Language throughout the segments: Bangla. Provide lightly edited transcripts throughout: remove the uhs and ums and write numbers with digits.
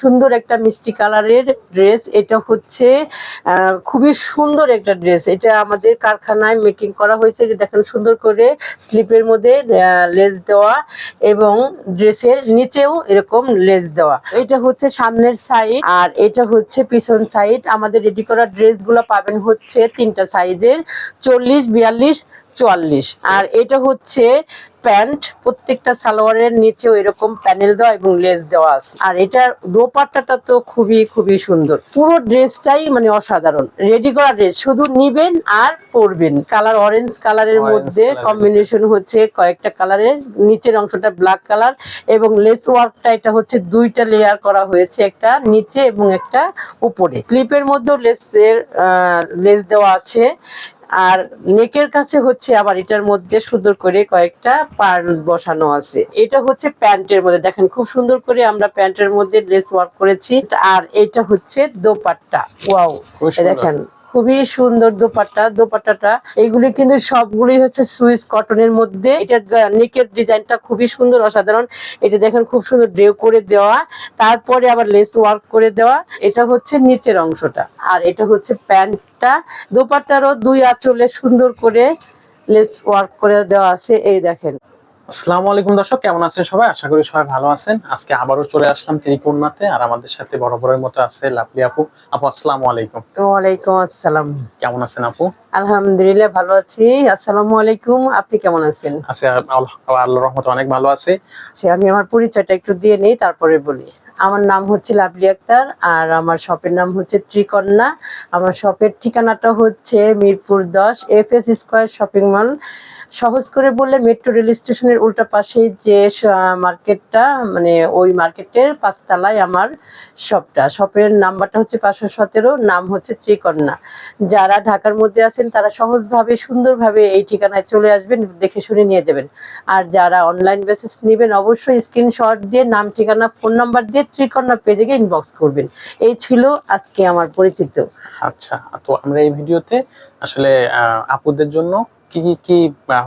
সুন্দর একটা মিষ্টি কালারের ড্রেস। এটা হচ্ছে খুবই সুন্দর একটা ড্রেস। এটা আমাদের কারখানায় মেকিং করা হয়েছে। যে দেখেন সুন্দর করে স্লিপের মধ্যে লেস দেওয়া এবং ড্রেসের নিচেও এরকম লেস দেওয়া। এটা হচ্ছে সামনের সাইড আর এটা হচ্ছে পিছন সাইড। আমাদের রেডি করা ড্রেসগুলো পাবেন হচ্ছে 3টা সাইজের, 40, 42, 44। আর এটা হচ্ছে প্যান্ট। প্রত্যেকটা সালোয়ারের নিচেও এরকম প্যানেল দেওয়া এবং লেস দেওয়া আছে। আর এটার দোপাট্টাটা তো খুবই খুবই সুন্দর। পুরো ড্রেসটাই মানে অসাধারণ। রেডি করা ড্রেস, শুধু নিবেন আর পরবেন। কালার অরেঞ্জ কালারের মধ্যে কম্বিনেশন হচ্ছে কয়েকটা কালারের। নিচের অংশটা ব্ল্যাক কালার এবং লেস ওয়ার্কটা এটা হচ্ছে 2টা লেয়ার করা হয়েছে, একটা নিচে এবং একটা উপরে। ক্লিপের মধ্যেও লেস দেওয়া আছে। আর নেকের কাছে হচ্ছে আবার এটার মধ্যে সুন্দর করে কয়েকটা পার্ল বসানো আছে। এটা হচ্ছে প্যান্টের মধ্যে, দেখেন খুব সুন্দর করে আমরা প্যান্টের মধ্যে লেস ওয়ার্ক করেছি। আর এটা হচ্ছে দোপাট্টা। ওয়াও, দেখেন খুবই সুন্দর দোপাট্টাটা। এগুলি কিন্তু সবগুলি হচ্ছে সুইস কটনের মধ্যে। এটার নেকের ডিজাইনটা খুবই সুন্দর, অসাধারণ। এটা দেখেন খুব সুন্দর ড্রেও করে দেওয়া, তারপরে আবার লেস ওয়ার্ক করে দেওয়া। এটা হচ্ছে নিচের অংশটা আর এটা হচ্ছে প্যান্টটা। দোপাট্টারও 2 আঁচলে সুন্দর করে লেস ওয়ার্ক করে দেওয়া আছে। এই দেখেন। আসসালামু আলাইকুম দর্শক, কেমন আছেন সবাই? আশা করি সবাই ভালো আছেন। আজকে আবারও চলে আসলাম ত্রিকোণাতে, আর আমাদের সাথে বরাবরের মতো আছে লাভলি আপু। আপু আসসালামু আলাইকুম। ওয়ালাইকুম আসসালাম। কেমন আছেন আপু? আলহামদুলিল্লাহ ভালো আছি। আসসালামু আলাইকুম, আপনি কেমন আছেন? আছি, আল্লাহর রহমতে অনেক ভালো আছি। আমি আমার পরিচয়টা একটু দিয়ে নেই, তারপরে বলি। আমার নাম হচ্ছে লাভলি আক্তার আর আমার শপের নাম হচ্ছে ত্রিকন্যা। আমার শপের ঠিকানাটা হচ্ছে Mirpur 10 FS square shopping mall. সহজ করে বললে মেট্রো রেল স্টেশনের উল্টা পাশে যে মার্কেটটা, মানে ওই মার্কেটের 5 তলায় আমার শপটা। শপের নাম্বারটা হচ্ছে 517, নাম হচ্ছে ত্রিকন্যা। যারা ঢাকার মধ্যে আছেন তারা সহজভাবে সুন্দরভাবে এই ঠিকানায় চলে আসবেন, দেখে শুনে নিয়ে যাবেন। আর যারা অনলাইন বেসিস নেবেন অবশ্যই স্ক্রিনশট দিয়ে নাম, ঠিকানা, ফোন নাম্বার দিয়ে ত্রিকন্যা পেজে গিয়ে ইনবক্স করবেন। এই ছিল আজকে আমার পরিচিত। আচ্ছা, তো আমরা এই ভিডিওতে আসলে আপুদের জন্য কি কি কি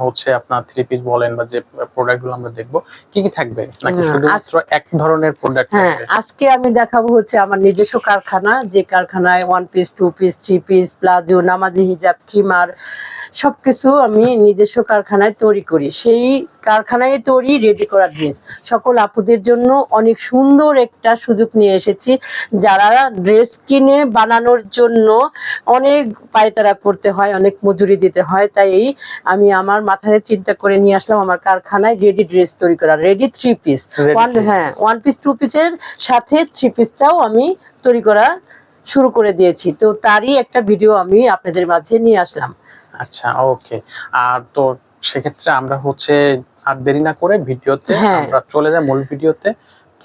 হচ্ছে আপনার থ্রি পিস বলেন বা যে প্রোডাক্টগুলো আমরা দেখবো কি কি থাকবে, নাকি শুধুমাত্র এক ধরনের প্রোডাক্ট থাকবে? আজকে আমি দেখাবো হচ্ছে আমার নিজস্ব কারখানা, যে কারখানায় 1 পিস, 2 পিস, 3 পিস, প্লাজো, নামাজি হিজাব, খিমার সবকিছু আমি নিজস্ব কারখানায় তৈরি করি। সেই কারখানায় তৈরি রেডি করা ড্রেস সকল আপুদের জন্য অনেক সুন্দর একটা সুযোগ নিয়ে এসেছি। যারা ড্রেস কিনে বানানোর জন্য অনেক পায়তারা করতে হয়, অনেক মজুরি দিতে হয়, তাই আমি আমার মাথায় চিন্তা করে নিয়ে আসলাম আমার কারখানায় রেডি ড্রেস তৈরি করা, রেডি 3 পিস। 1 পিস 2 পিসের সাথে 3 পিসটাও আমি তৈরি করা শুরু করে দিয়েছি। তো তারই একটা ভিডিও আমি আপনাদের মাঝে নিয়ে আসলাম। আচ্ছা, ওকে। আর তো সেক্ষেত্রে আমরা হচ্ছে আর দেরি না করে ভিডিওতে আমরা চলে যাই মূল ভিডিওতে।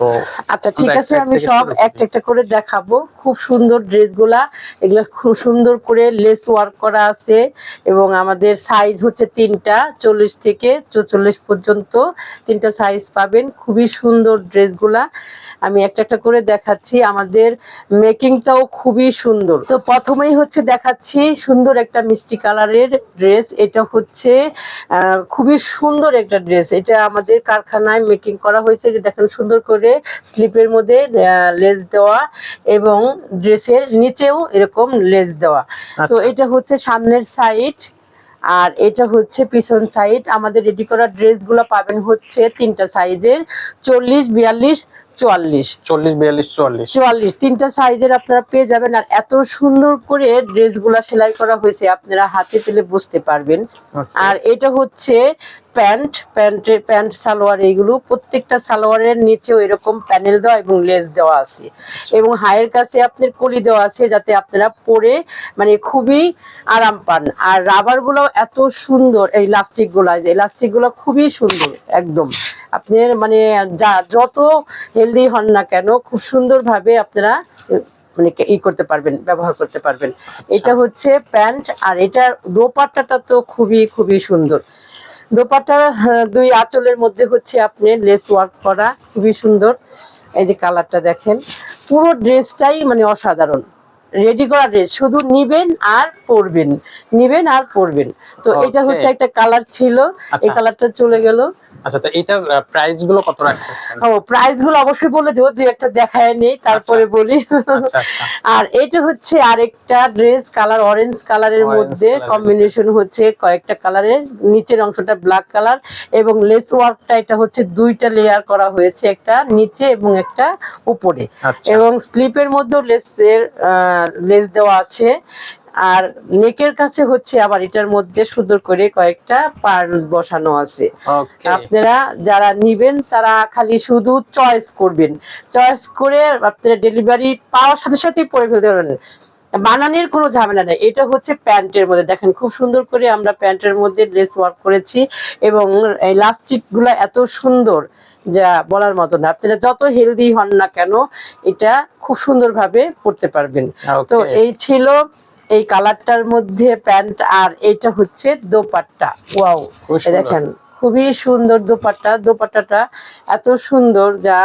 তো আচ্ছা ঠিক আছে, আমি সব একটা একটা করে দেখাবো। খুব সুন্দর ড্রেসগুলা, এগুলা খুব সুন্দর করে লেস ওয়ার্ক করা আছে এবং আমাদের সাইজ হচ্ছে 3টা, 40 থেকে 44 পর্যন্ত 3টা সাইজ পাবেন। খুবই সুন্দর ড্রেসগুলা, আমি একটা একটা করে দেখাচ্ছি। আমাদের মেকিংটাও খুবই সুন্দর। তো প্রথমেই হচ্ছে দেখাচ্ছি সুন্দর একটা মিষ্টি কালারের ড্রেস। এটা হচ্ছে খুবই সুন্দর একটা ড্রেস। এটা আমাদের কারখানায় মেকিং করা হয়েছে। যে দেখেন সুন্দর করে স্লিপের মধ্যে লেস দেওয়া এবং ড্রেসের নিচেও এরকম লেস দেওয়া। তো এটা হচ্ছে সামনের সাইড আর এটা হচ্ছে পিছন সাইড। আমাদের রেডি করা ড্রেসগুলো পাবেন হচ্ছে 3টা সাইজের, 40, 42, 44। 40, 42, 44 3টা সাইজের আপনারা পেয়ে যাবেন। আর এত সুন্দর করে ড্রেসগুলো সেলাই করা হয়েছে, আপনারা হাতে পেলে বুঝতে পারবেন। আর এটা হচ্ছে প্যান্ট সালোয়ার। এইগুলো প্রত্যেকটা সালোয়ারের নিচেও এরকম প্যানেল দেওয়া এবং লেস দেওয়া আছে এবং হায়ের কাছে আপনার কলি দেওয়া আছে, যাতে আপনারা পরে মানে খুবই আরাম পান। আর রাবার গুলো এত সুন্দর, এই ইলাস্টিক গুলো খুবই সুন্দর একদম। আপনার মানে যত হেলদি হন না কেন, খুব সুন্দর ভাবে আপনারা মানে করতে পারবেন, ব্যবহার করতে পারবেন। এটা হচ্ছে প্যান্ট আর এটার দোপাট্টাটা তো খুবই খুবই সুন্দর। দোপাট্টার 2 আঁচলের মধ্যে হচ্ছে আপনি লেস ওয়ার্ক করা, খুবই সুন্দর। এই যে কালারটা দেখেন, পুরো ড্রেসটাই মানে অসাধারণ। রেডি করা ড্রেস, শুধু নিবেন আর পরবেন, নিবেন আর পরবেন। তো এটা Okay. হচ্ছে একটা কালার ছিল, এই আচ্ছা কালারটা চলে গেল। আচ্ছা, তো এটার প্রাইস গুলো কত রাখতেছেন? ও প্রাইস গুলো অবশ্যই বলে দেবো, দুই একটা দেখায় নেই তারপরে আচ্ছা বলি। আচ্ছা আচ্ছা। আর এটা হচ্ছে আরেকটা ড্রেস, কালার অরেঞ্জ কালারের Orange মধ্যে colour এর কম্বিনেশন হচ্ছে কয়েকটা কালারের, নিচের অংশটা ব্ল্যাক কালার এবং লেস ওয়ার্কটা এটা হচ্ছে দুইটা লেয়ার করা হয়েছে, একটা নিচে এবং একটা উপরে, আচ্ছা এবং স্লিপের মধ্যেও লেস দেওয়া আছে। আর নেকের কাছে হচ্ছে আবার এটার মধ্যে সুন্দর করে কয়েকটা পার্ল বসানো আছে। ওকে। আপনারা যারা নিবেন তারা খালি শুধু চয়েস করবেন, চয়েস করে আপনারা ডেলিভারি পাওয়ার সাথে সাথেই পরে ফেলতে পারবেন, বানানোর কোনো ঝামেলা নেই। এটা হচ্ছে প্যান্টের মধ্যে, দেখেন খুব সুন্দর করে আমরা প্যান্টের মধ্যে লেস ওয়ার্ক করেছি এবং এই লাস্টিক গুলা এত সুন্দর যা বলার মতো না। আপনারা যত হেলদি হন না কেন এটা খুব সুন্দরভাবে পরতে পারবেন। তো ওকে, এই ছিল এই কালারটার মধ্যে প্যান্ট, আর এটা হচ্ছে দোপাট্টা। ওয়াও, খুব সুন্দর। দেখেন খুবই সুন্দর দোপাট্টা, দোপাট্টাটা এত সুন্দর যা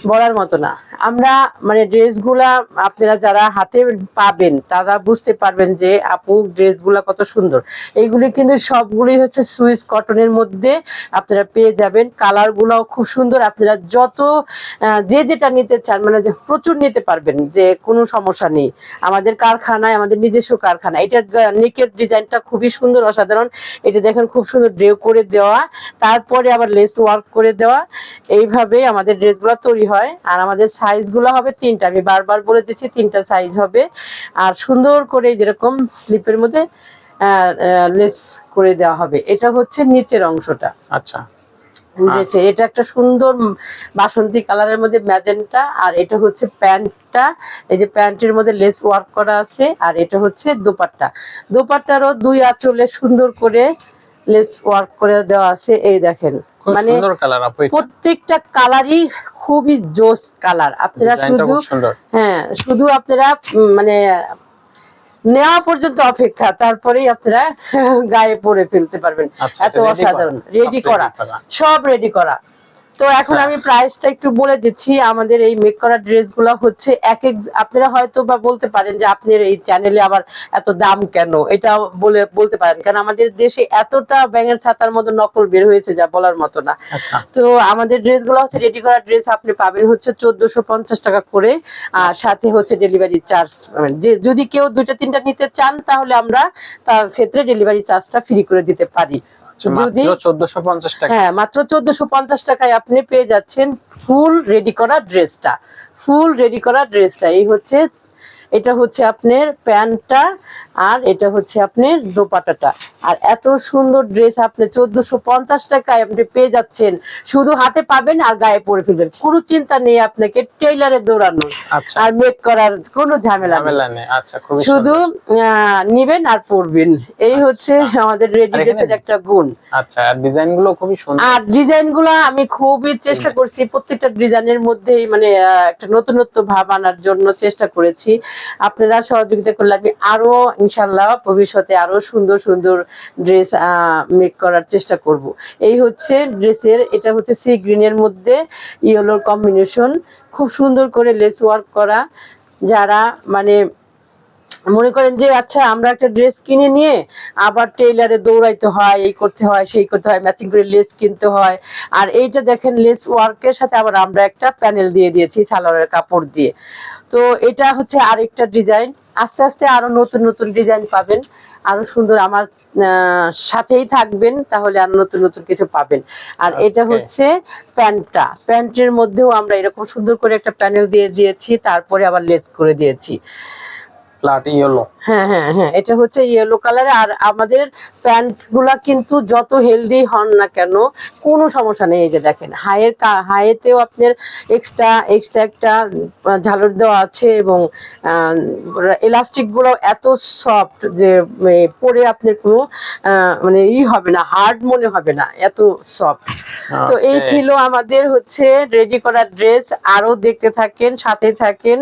বলার মতো না। আমরা মানে ড্রেসগুলা আপনারা যারা হাতে পাবেন তারা বুঝতে পারবেন যে আপু ড্রেসগুলা কত সুন্দর। এইগুলি কিন্তু সবগুলি হচ্ছে সুইস কটনের মধ্যে আপনারা পেয়ে যাবেন, কালার গুলাও খুব সুন্দর। আপনারা যত যে যেটা নিতে চান মানে যে প্রচুর নিতে পারবেন, যে কোনো সমস্যা নেই। আমাদের কারখানায়, আমাদের নিজস্ব কারখানা, এটার নেকের ডিজাইনটা খুবই সুন্দর, অসাধারণ। এটা দেখেন খুব সুন্দর ড্রেও করে দেওয়া, তারপরে আবার লেস ওয়ার্ক করে দেওয়া, এইভাবে আমাদের ড্রেসগুলো তৈরি হয়। আর আমাদের সাইজগুলো হবে তিনটা, আমি বারবার বলে দিচ্ছি তিনটা সাইজ হবে। আর সুন্দর করে যেরকম স্লিপের মধ্যে লেস করে দেওয়া হবে। এটা হচ্ছে নিচের অংশটা, আচ্ছা ড্রেসের এটা একটা সুন্দর বাসন্তী কালারের মধ্যে ম্যাজেন্টা। আর এটা হচ্ছে প্যান্টটা, এই যে প্যান্টের মধ্যে লেস ওয়ার্ক করা আছে। আর এটা হচ্ছে দোপাট্টা, দোপাট্টারও দুই আঁচলে সুন্দর করে লেস ওয়ার্ক করে দেওয়া আছে। এই দেখেন খুব মানে সুন্দর কালার আপু, এটা প্রত্যেকটা কালারই খুবই জোস কালার। আপনারা ডিজাইনটা শুধু খুব সুন্দর। হ্যাঁ শুধু আপনারা মানে নেওয়া পর্যন্ত অপেক্ষা, তারপরেই আপনারা গায়ে পরে ফেলতে পারবেন। আচ্ছা, এত এটা ready অসাধারণ, করা? রেডি সব করা, ready করা। সব রেডি করা। তো এখন আচ্ছা। আমি প্রাইসটা একটু বলে দিচ্ছি। আমাদের এই মেক করা ড্রেসগুলো হচ্ছে এক এক, আপনারা হয়তো বা বলতে পারেন যে আপনার এই চ্যানেলে আবার এত দাম কেন, এটা বলতে পারেন, কারণ আমাদের দেশে এতটা ব্যাঙের ছাতার মতো নকল বের হয়েছে যা বলার মতো না। আচ্ছা তো আমাদের ড্রেসগুলো হচ্ছে রেডি করা ড্রেস, আপনি পাবেন হচ্ছে 1450 টাকা করে, আর সাথে হচ্ছে ডেলিভারি চার্জ। যে যদি কেউ দুইটা তিনটা নিতে চান তাহলে আমরা তার ক্ষেত্রে ডেলিভারি চার্জটা ফ্রি করে দিতে পারি। যদি মাত্র 1450 টাকা। হ্যাঁ মাত্র 1450 টাকায় আপনি পেয়ে যাচ্ছেন ফুল রেডি করা ড্রেসটা, ফুল রেডি করা ড্রেসটা। এই হচ্ছে, এটা হচ্ছে আপনার প্যান্টটা, আর এটা হচ্ছে আপনার দোপাট্টাটা। আর এত সুন্দর ড্রেস আপনি 1450 টাকায় আপনি পেয়ে যাচ্ছেন, শুধু হাতে পাবেন আর গায়ে পরে ফেলবেন, কোনো চিন্তা নেই আপনাকে টেইলারে দৌড়ানোর আচ্ছা, আর মেক করার কোনো ঝামেলা নেই। ঝামেলা নেই। আচ্ছা, খুবই শুধু সুন্দর। নিবেন আর পরবেন, এই হচ্ছে আচ্ছা। আমাদের রেডি আর এখানে ড্রেসের একটা গুণ। আচ্ছা, আর ডিজাইন গুলো খুবই সুন্দর। আর ডিজাইন গুলা আমি খুবই চেষ্টা করছি প্রত্যেকটা ডিজাইনের মধ্যেই মানে একটা নতুনত্ব ভাব আনার জন্য চেষ্টা করেছি। আপনারা সহযোগিতা করলে আমি আরো ইনশাল্লাহ ভবিষ্যতে আরো সুন্দর সুন্দর ড্রেস মেক করার চেষ্টা করব। এই হচ্ছে ড্রেসের, এটা হচ্ছে সি গ্রিনের মধ্যে ইয়েলোর কম্বিনেশন, খুব সুন্দর করে লেস ওয়ার্ক করা। যারা মানে মনে করেন যে আচ্ছা আমরা একটা ড্রেস কিনে নিয়ে আবার টেইলারে দৌড়াইতে হয়, এই করতে হয় সেই করতে হয়, ম্যাচিং করে লেস কিনতে হয়। আর এইটা দেখেন লেস ওয়ার্কের সাথে আবার আমরা একটা প্যানেল দিয়ে দিয়েছি সালোয়ারের কাপড় দিয়ে। তো এটা হচ্ছে আরেকটা ডিজাইন। আস্তে আস্তে আরো নতুন নতুন ডিজাইন পাবেন, আরো সুন্দর। আমার সাথেই থাকবেন তাহলে আরো নতুন নতুন কিছু পাবেন। আর এটা হচ্ছে প্যান্টটা, প্যান্টের মধ্যেও আমরা এরকম সুন্দর করে একটা প্যানেল দিয়ে দিয়েছি, তারপরে আবার লেস করে দিয়েছি। Flat yellow. হ্যাঁ হ্যাঁ হ্যাঁ, এটা হচ্ছে ইয়েলো কালার। আর আমাদের প্যান্ট গুলা কিন্তু যত হেলদি হন না কেন কোনো সমস্যা নেই। এই যে দেখেন হাইয়েতেও আপনার এক্সট্রা এক্সট্রা একটা ঝালর দেওয়া আছে, এবং এলাস্টিক গুলো এত সফট যে পরে আপনার কোনো মানে হবে না, হার্ড মনে হবে না, এত সফট। তো এই ছিল আমাদের হচ্ছে রেডি করা ড্রেস। আরো দেখতে থাকেন, সাথে থাকেন,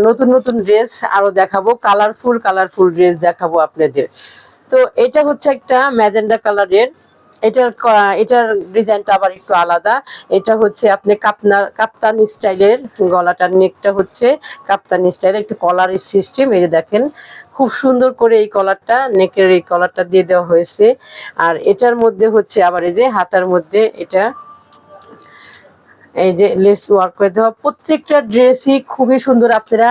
নতুন নতুন ড্রেস আরো দেখাবো, কালারফুল কালারফুল ড্রেস দেখাবো আপনাদের। তো এটা হচ্ছে একটা ম্যাজেন্ডা কালারের, এটার ডিজাইনটা আবার একটু আলাদা। এটা হচ্ছে আপনি কাপ্তান স্টাইলের, গলাটার নেকটা হচ্ছে কাপ্তান স্টাইলের, একটু কলার সিস্টেম। এই যে দেখেন খুব সুন্দর করে এই কলারটা, নেকের এই কলারটা দিয়ে দেওয়া হয়েছে। আর এটার মধ্যে হচ্ছে আবার এই যে হাতার মধ্যে এটা এই যে লেস ওয়ার্ক করে দেওয়া। প্রত্যেকটা ড্রেসই খুবই সুন্দর। আপনারা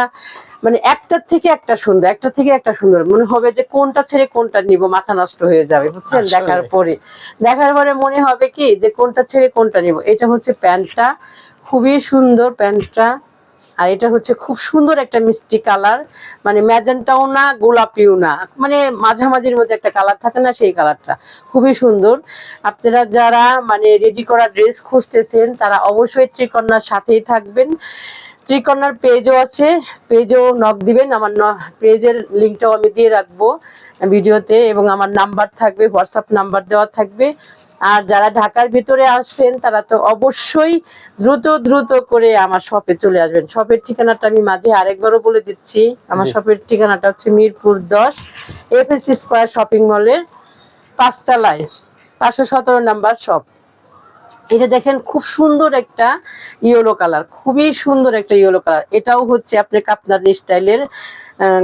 মানে একটার থেকে একটা সুন্দর, একটা থেকে একটা সুন্দর, মনে হবে যে কোনটা ছেড়ে কোনটা নিব, মাথা নষ্ট হয়ে যাবে বুঝছেন। দেখার পরে মনে হবে কি যে কোনটা ছেড়ে কোনটা নিব। এটা হচ্ছে প্যান্টটা, খুবই সুন্দর প্যান্টটা। আর এটা হচ্ছে খুব সুন্দর একটা মিষ্টি কালার, মানে ম্যাজেন্টাও না গোলাপিও না, মানে মাঝামাঝির মধ্যে একটা কালার থাকে না, সেই কালারটা খুবই সুন্দর। আপনারা যারা মানে রেডি করা ড্রেস খুঁজতেছেন তারা অবশ্যই ত্রিকন্যার সাথেই থাকবেন। ত্রিকন্যার পেজও আছে, পেজও নক দিবেন। আমার পেজের লিঙ্কটাও আমি দিয়ে রাখবো ভিডিওতে, এবং আমার নাম্বার থাকবে, হোয়াটসঅ্যাপ নাম্বার দেওয়া থাকবে। আর যারা ঢাকার ভিতরে আসছেন তারা তো অবশ্যই দ্রুত করে আমার শপে চলে আসবেন। শপের ঠিকানাটা আমি মাঝে আরেকবারও বলে দিচ্ছি। আমার শপের ঠিকানাটা হচ্ছে মিরপুর 10 এফএসসি স্কয়ার শপিং মলের 5 তলায় 517 নাম্বার শপ। এটা দেখেন খুব সুন্দর একটা ইয়েলো কালার, খুবই সুন্দর একটা ইয়েলো কালার। এটাও হচ্ছে আপনার কাপ্তান স্টাইলের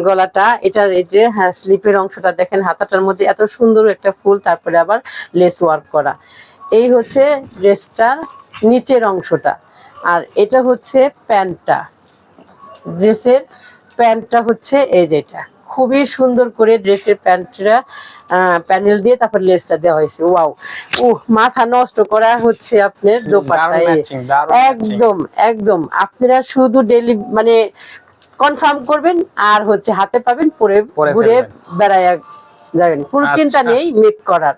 গলাটা। এটার এই যে হ্যাঁ স্লিপের অংশটা দেখেন, হাতাটার মধ্যে এত সুন্দর একটা ফুল, তারপরে আবার লেস ওয়ার্ক করা। এই হচ্ছে ড্রেসটার নিচের অংশটা। আর এটা হচ্ছে প্যান্টটা, ড্রেসের প্যান্টটা হচ্ছে এই যেটা খুবই সুন্দর করে ড্রেসের প্যান্টটা প্যানেল দিয়ে তারপর লেসটা দেওয়া হয়েছে। ওয়াও, মাথা নষ্ট করা হচ্ছে আপনার দোপাট্টা। একদম একদম আপনারা শুধু ডেলি মানে কনফার্ম করবেন আর হচ্ছে হাতে পাবেন, পরে ঘুরে বেড়ায় যাবেন, কোনো চিন্তা নেই মেক করার।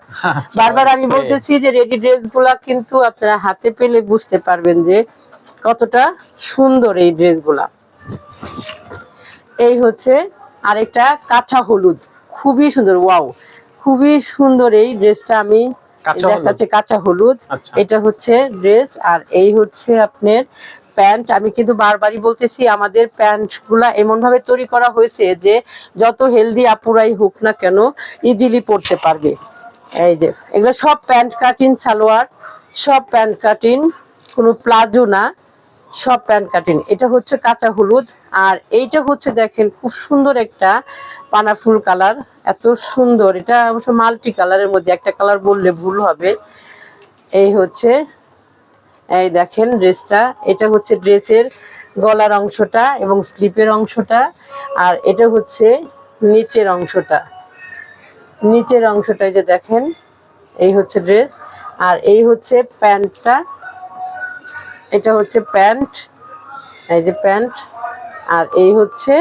বারবার আমি বলতেছি যে রেডি ড্রেস গুলা কিন্তু আপনারা হাতে পেলে বুঝতে পারবেন যে কতটা সুন্দর এই ড্রেসগুলা। এই হচ্ছে আরেকটা কাঁচা হলুদ, খুবই সুন্দর। ওয়াও, খুবই সুন্দর এই ড্রেসটা। আমি দেখাচ্ছি কাঁচা হলুদ। এটা হচ্ছে ড্রেস, আর এই হচ্ছে আপনার প্যান্ট। আমি কিন্তু বারবারই বলতেছি আমাদের প্যান্ট গুলা এমন ভাবে তৈরি করা হয়েছে যে যত হেলদি আপুরাই হোক না কেন ইজিলি পরতে পারবে। এই যে এগুলো সব প্যান্ট কাটিং সালোয়ার, সব প্যান্ট কাটিং, কোনো প্লাজো না, সব প্যান্ট কাটিং। এটা হচ্ছে কাঁচা হলুদ। আর এইটা হচ্ছে দেখেন খুব সুন্দর একটা পানাফুল কালার, এত সুন্দর। এটা অবশ্য মাল্টি কালারের মধ্যে, একটা কালার বললে ভুল হবে। এই হচ্ছে এই দেখেন ড্রেসটা। এটা হচ্ছে ড্রেসের গলার অংশটা এবং স্লিপের অংশটা। আর এটা হচ্ছে নিচের অংশটা, নিচের অংশটা এই যে দেখেন, এই হচ্ছে ড্রেস। আর এই হচ্ছে প্যান্টটা, এটা হচ্ছে প্যান্ট, এই যে প্যান্ট। আর এই হচ্ছে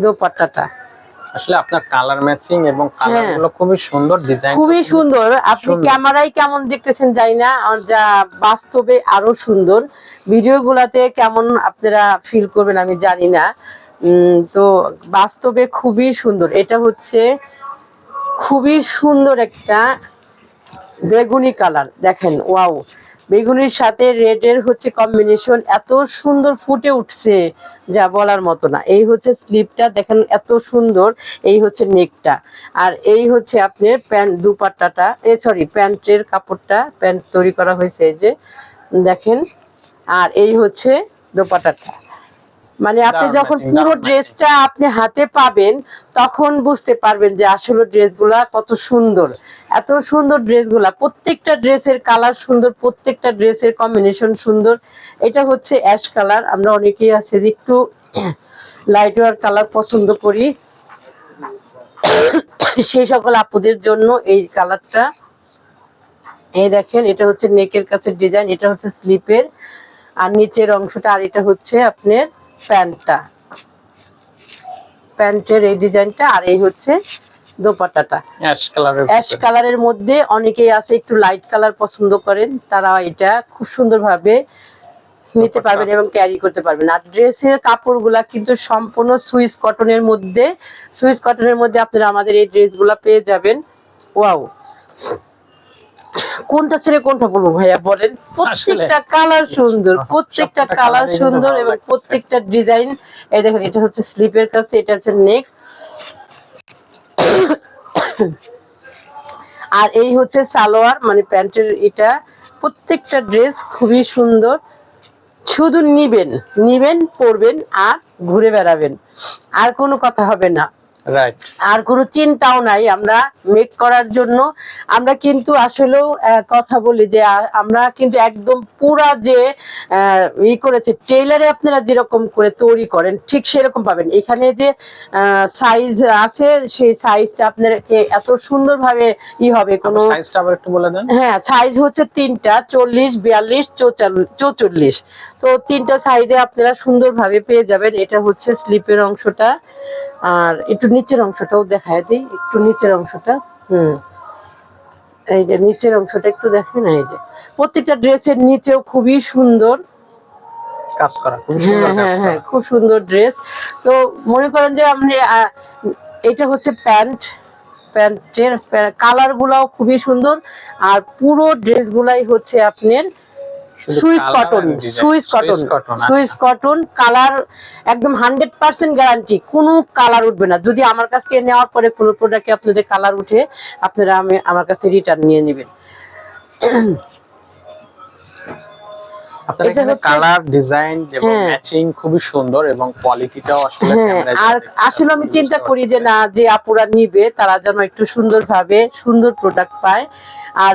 দোপাট্টাটা। আসলে আপনার কালার ম্যাচিং এবং কালারগুলো খুবই সুন্দর, ডিজাইন খুবই সুন্দর। আপনি ক্যামেরায় কেমন দেখতেছেন জানি না, যা বাস্তবে আরো সুন্দর। ভিডিওগুলোতে কেমন আপনারা ফিল করবেন আমি জানি না, তো বাস্তবে খুবই সুন্দর। এটা হচ্ছে খুবই সুন্দর একটা বেগুনি কালার, দেখেন ওয়াও, বেগুনির সাথে রেডের হচ্ছে কম্বিনেশন এত সুন্দর ফুটে উঠছে যা বলার মতো না। এই হচ্ছে স্লিপটা দেখেন এত সুন্দর, এই হচ্ছে নেকটা। আর এই হচ্ছে আপনার প্যান্ট দুপাট্টাটা, সরি প্যান্টের কাপড়টা, প্যান্ট তৈরি করা হয়েছে এই যে দেখেন। আর এই হচ্ছে দোপাট্টাটা। মানে আপনি যখন পুরো ড্রেসটা আপনি হাতে পাবেন তখন বুঝতে পারবেন যে আসলে ড্রেসগুলা কত সুন্দর, এত সুন্দর ড্রেসগুলা। প্রত্যেকটা ড্রেসের কালার সুন্দর, প্রত্যেকটা ড্রেসের কম্বিনেশন সুন্দর। এটা হচ্ছে অ্যাশ কালার, আমরা অনেকেই আছে যে একটু লাইট ওয়ার কালার পছন্দ করি, সেই সকল আপুদের জন্য এই কালারটা। এই দেখেন এটা হচ্ছে নেকের কাছে ডিজাইন, এটা হচ্ছে স্লিপের আর নিচের অংশটা। আর এটা হচ্ছে আপনার প্যান্টটা, প্যান্টের এই ডিজাইনটা। আর এই হচ্ছে দোপাট্টাটা অ্যাশ কালারের মধ্যে। অনেকেই আছে একটু লাইট কালার পছন্দ করেন, তারা এটা খুব সুন্দরভাবে নিতে পারবেন এবং ক্যারি করতে পারবেন। আর ড্রেসের কাপড়গুলা কিন্তু সম্পূর্ণ সুইস কটনের মধ্যে, সুইস কটনের মধ্যে আপনারা আমাদের এই ড্রেসগুলা পেয়ে যাবেন। ওয়াও, কোনটা ছেড়ে কোনটা বলবো ভাইয়া বলেন? প্রত্যেকটা কালার সুন্দর, প্রত্যেকটা কালার সুন্দর এবং প্রত্যেকটা ডিজাইন। এই দেখেন এটা হচ্ছে স্লিপের কাছে, এটা হচ্ছে নেক। আর এই হচ্ছে সালোয়ার, মানে প্যান্টের এটা। প্রত্যেকটা ড্রেস খুবই সুন্দর, শুধু নিবেন নিবেন পরবেন আর ঘুরে বেড়াবেন, আর কোনো কথা হবে না। রাইট। আর কোনো চিন্তাও নাই আমরা মেক করার জন্য। আমরা কিন্তু আসলেও কথা বলি যে আমরা কিন্তু একদম পুরা যে ই করেছে টেইলারে আপনারা যেরকম করে তৈরি করেন ঠিক সেরকম পাবেন। এখানে যে সাইজ আছে সেই সাইজটা আপনাকে এত সুন্দরভাবে ই হবে কোনো। সাইজটা আবার একটু বলে দেন। হ্যাঁ, সাইজ হচ্ছে তিনটা, 40, 42, 44। তো তিনটা সাইজে আপনারা সুন্দরভাবে পেয়ে যাবেন। এটা হচ্ছে স্লিপের অংশটা, আর একটু নিচের অংশটাও দেখায় দিই, একটু নিচের অংশটা। এই যে নিচের অংশটা একটু দেখেন, এই যে প্রত্যেকটা ড্রেসের নিচেও খুবই সুন্দর কাজ করা, খুব সুন্দর কাজ করা। হ্যাঁ, খুব সুন্দর ড্রেস। তো মনে করেন যে আপনি এটা হচ্ছে প্যান্টের কালার গুলাও খুবই সুন্দর, আর পুরো ড্রেস গুলাই হচ্ছে আপনার সুইস কটন কালার, একদম 100% গ্যারান্টি, কোনো কালার উঠবে না। যদি আমার কাছ থেকে নেওয়ার পরে কোনো প্রোডাক্টে আপনাদের কালার উঠে, আপনারা আমার কাছে রিটার্ন নিয়ে নেবেন। আপনাদের এখানে কালার, ডিজাইন এবং ম্যাচিং খুবই সুন্দর, এবং কোয়ালিটিটাও আসলে ক্যামেরায়। আর আসলে আমি চিন্তা করি যে না, যে আপুরা নিবে তারা যেন একটু সুন্দরভাবে সুন্দর প্রোডাক্ট পায়। আর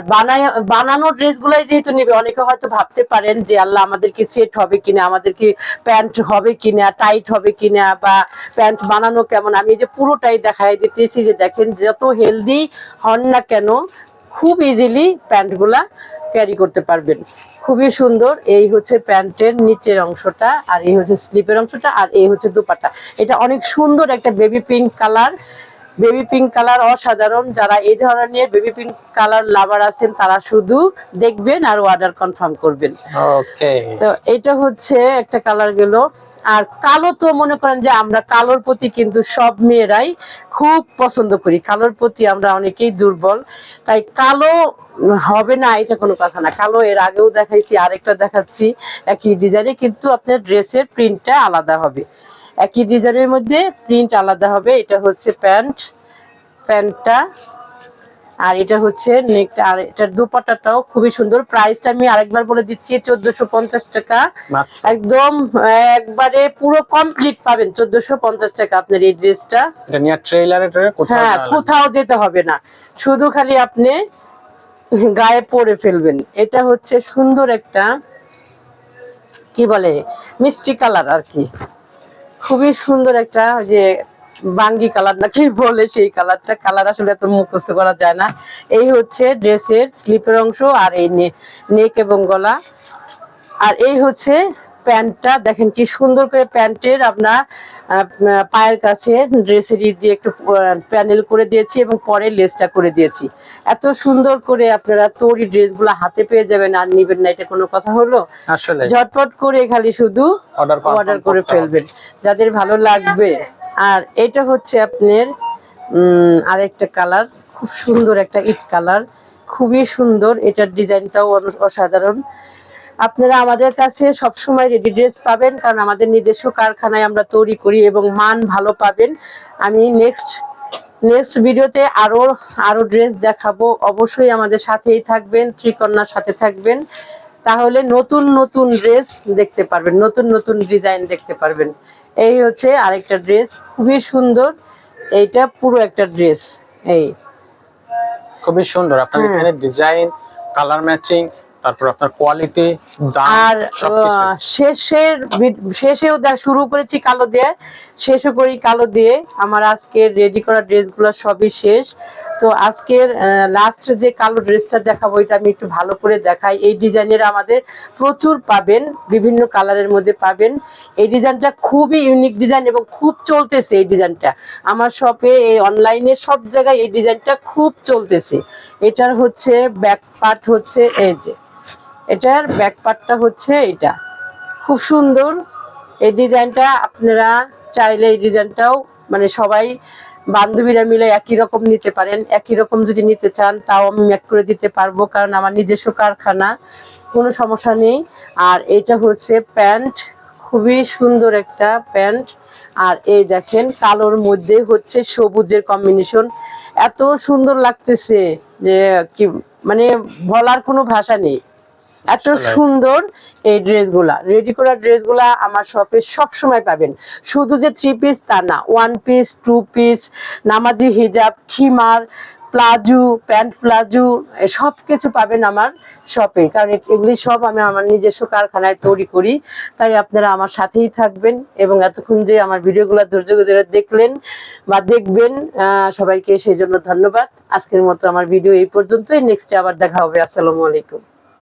বানানো ড্রেসগুলাই যেহেতু নিবে, অনেকে হয়তো ভাবতে পারেন যে আল্লাহ আমাদেরকে সেট হবে কিনা, আমাদেরকে প্যান্ট হবে কিনা, টাইট হবে কিনা, বা প্যান্ট বানানো কেমন। আমি যে পুরোটাই দেখাই দিতেছি, যে দেখেন যত হেলদি হন না কেন খুব ইজিলি প্যান্টগুলা ক্যারি করতে পারবেন। খুবই সুন্দর। এই হচ্ছে প্যান্টের নিচের অংশটা, আর এই হচ্ছে স্লিপের অংশটা, আর এই হচ্ছে দুপাট্টা। এটা অনেক সুন্দর একটা বেবি পিঙ্ক কালার, অসাধারণ। যারা এই ধরনের বেবি পিঙ্ক কালার লাভার আছেন তারা শুধু দেখবেন আর অর্ডার কনফার্ম করবেন। ওকে, তো এটা হচ্ছে একটা কালার গেল। আর কালো তো মনে করেন যে আমরা কালোর প্রতি কিন্তু সব মেয়েরাই খুব পছন্দ করি, কালোর প্রতি আমরা অনেকেই দুর্বল, তাই কালো হবে না এটা কোনো কথা না। কালো এর আগেও দেখাইছি, আরেকটা দেখাচ্ছি একই ডিজাইনে, কিন্তু আপনার ড্রেসের প্রিন্টটা আলাদা হবে। একই ডিজাইনের মধ্যে প্রিন্ট আলাদা হবে। এটা হচ্ছে প্যান্টটা, আর এটা হচ্ছে নেকটা, আর এটার দুপাট্টাটাও খুবই সুন্দর। প্রাইসটা আমি আরেকবার বলে দিচ্ছি, 1450 টাকা একদম, একবারে পুরো কমপ্লিট পাবেন 1450 টাকা আপনার এই ড্রেসটা। এটা নিয়ে ট্রেইলারে কোথাও যেতে হবে না, শুধু খালি আপনি গায়ে পরে ফেলবেন। এটা হচ্ছে সুন্দর একটা কি বলে মিষ্টি কালার আর কি, খুবই সুন্দর একটা যে বাঙ্গি কালার নাকি বলে, সেই কালার আসলে এত মুখস্থ করা যায় না। এই হচ্ছে ড্রেসের স্লিপের অংশ, আর এই নেক এবং গলা, আর এই হচ্ছে প্যান্টটা। দেখেন কি সুন্দর করে প্যান্টের আপনার পায়ের কাছে ড্রেসের দিয়ে একটু প্যানেল করে দিয়েছি, এবং পরে লেসটা করে দিয়েছি। এত সুন্দর করে আপনারা তৈরি ড্রেসগুলো হাতে পেয়ে যাবেন, আর নিবেন না এটা কোনো কথা হলো? আসলে ঝটপট করে খালি শুধু অর্ডার করে ফেলবেন যাদের ভালো লাগবে। আর এটা হচ্ছে আপনার আরেকটা কালার, খুব সুন্দর একটা ইট কালার, খুবই সুন্দর। এটার ডিজাইনটাও অসাধারণ। আপনারা আমাদের কাছে সবসময় রেডি ড্রেস পাবেন, কারণ আমাদের নিজস্ব কারখানায় আমরা তৈরি করি, এবং মান ভালো পাবেন। আমি নেক্সট ভিডিওতে আরো ড্রেস দেখাবো, অবশ্যই আমাদের সাথেই থাকবেন, ত্রিকন্যার সাথে থাকবেন, তাহলে নতুন নতুন ড্রেস দেখতে পারবেন, নতুন নতুন ডিজাইন দেখতে পারবেন। এই হচ্ছে আরেকটা ড্রেস, খুবই সুন্দর। এইটা পুরো একটা ড্রেস, এই খুবই সুন্দর। আপনার এখানে ডিজাইন, কালার ম্যাচিং, তারপর আপনার কোয়ালিটি, দাম, আর শেষেও শুরু করেছি কালো দিয়ে, শেষও করি কালো দিয়ে। আমার আজকের রেডি করা ড্রেসগুলো সবই শেষ। তো আজকের লাস্ট যে কালো ড্রেসটা দেখাবো, এটা আমি একটু ভালো করে দেখাই। এই ডিজাইনের আমাদের প্রচুর পাবেন, বিভিন্ন কালারের মধ্যে পাবেন। এই ডিজাইনটা খুবই ইউনিক ডিজাইন, এবং খুব চলতেছে এই ডিজাইনটা আমার শপে, এই অনলাইনে সব জায়গায় এই ডিজাইনটা খুব চলতেছে। এটার হচ্ছে ব্যাক পার্ট হচ্ছে এই যে, এটার ব্যাক পার্টটা হচ্ছে এটা, খুব সুন্দর এই ডিজাইনটা। আপনারা চাইলে এই ডিজাইনটাও মানে সবাই বান্ধবীরা মিলে একই রকম নিতে পারেন। একই রকম যদি নিতে চান তাও আমি মেক করে দিতে পারবো, কারণ আমার নিজস্ব কারখানা, কোনো সমস্যা নেই। আর এটা হচ্ছে প্যান্ট, খুবই সুন্দর একটা প্যান্ট। আর এই দেখেন কালোর মধ্যে হচ্ছে সবুজের কম্বিনেশন, এত সুন্দর লাগতেছে যে কি মানে বলার কোনো ভাষা নেই, এত সুন্দর এই ড্রেসগুলা। রেডি করা ড্রেসগুলা আমার শপে সব সময় পাবেন। শুধু যে 3 পিস তা না, 1 পিস, 2 পিস, নামাজি হিজাব, খিমার, প্লাজো, প্যান্ট প্লাজো, সব কিছু পাবেন আমার শপে। কারণ এগুলি সব আমি আমার নিজস্ব কারখানায় তৈরি করি। তাই আপনারা আমার সাথেই থাকবেন এবং এতক্ষণ যে আমার ভিডিওগুলো ধৈর্য ধরে দেখলেন বা দেখবেন, সবাইকে সেই জন্য ধন্যবাদ। আজকের মতো আমার ভিডিও এই পর্যন্তই। নেক্সটে আবার দেখা হবে। আসসালামু আলাইকুম।